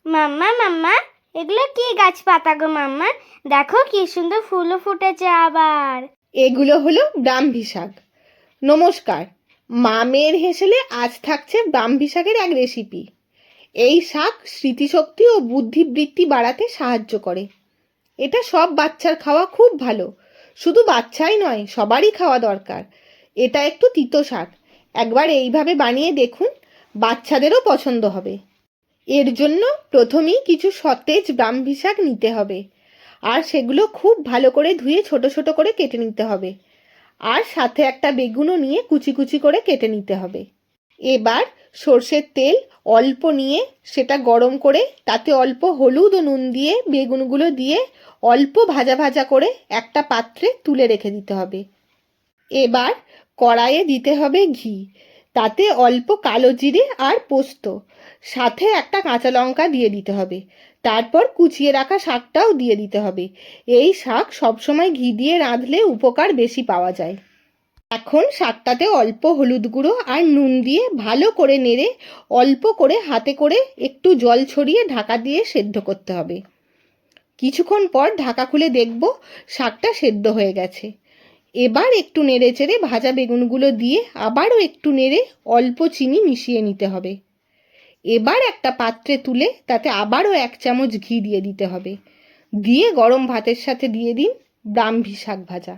মাম্মা মাম্মা, এগুলো কি গাছপাতা গো মাম্মা? দেখো কি সুন্দর ফুলও ফুটেছে আবার। এগুলো হলো ব্রাহ্মী শাক। নমস্কার, মামের হেসেলে আজ থাকছে ব্রাহ্মী শাকের এক রেসিপি। এই শাক স্মৃতিশক্তি ও বুদ্ধিবৃত্তি বাড়াতে সাহায্য করে। এটা সব বাচ্চার খাওয়া খুব ভালো। শুধু বাচ্চাই নয়, সবারই খাওয়া দরকার। এটা একটু তিতো শাক, একবার এইভাবে বানিয়ে দেখুন, বাচ্চাদেরও পছন্দ হবে। এর জন্য প্রথমেই কিছু সতেজ ব্রাহ্মী শাক নিতে হবে, আর সেগুলো খুব ভালো করে ধুয়ে ছোট ছোট করে কেটে নিতে হবে। আর সাথে একটা বেগুনও নিয়ে কুচি কুচি করে কেটে নিতে হবে। এবার সর্ষের তেল অল্প নিয়ে সেটা গরম করে তাতে অল্প হলুদ ও নুন দিয়ে বেগুনগুলো দিয়ে অল্প ভাজা ভাজা করে একটা পাত্রে তুলে রেখে দিতে হবে। এবার কড়াইয়ে দিতে হবে ঘি, তাতে অল্প কালো জিরে আর পোস্ত, সাথে একটা কাঁচা লঙ্কা দিয়ে দিতে হবে। তারপর কুচিয়ে রাখা শাকটাও দিয়ে দিতে হবে। এই শাক সবসময় ঘি দিয়ে রাঁধলে উপকার বেশি পাওয়া যায়। এখন শাকটাতে অল্প হলুদ গুঁড়ো আর নুন দিয়ে ভালো করে নেড়ে অল্প করে হাতে করে একটু জল ছড়িয়ে ঢাকা দিয়ে সেদ্ধ করতে হবে। কিছুক্ষণ পর ঢাকা খুলে দেখব শাকটা সেদ্ধ হয়ে গেছে। এবার একটু নেড়ে চেড়ে ভাজা বেগুনগুলো দিয়ে আবারও একটু নেড়ে অল্প চিনি মিশিয়ে নিতে হবে। এবার একটা পাত্রে তুলে তাতে আবারও 1 চামচ ঘি দিয়ে দিতে হবে। দিয়ে গরম ভাতের সাথে দিয়ে দিন ব্রাহ্মী শাক ভাজা।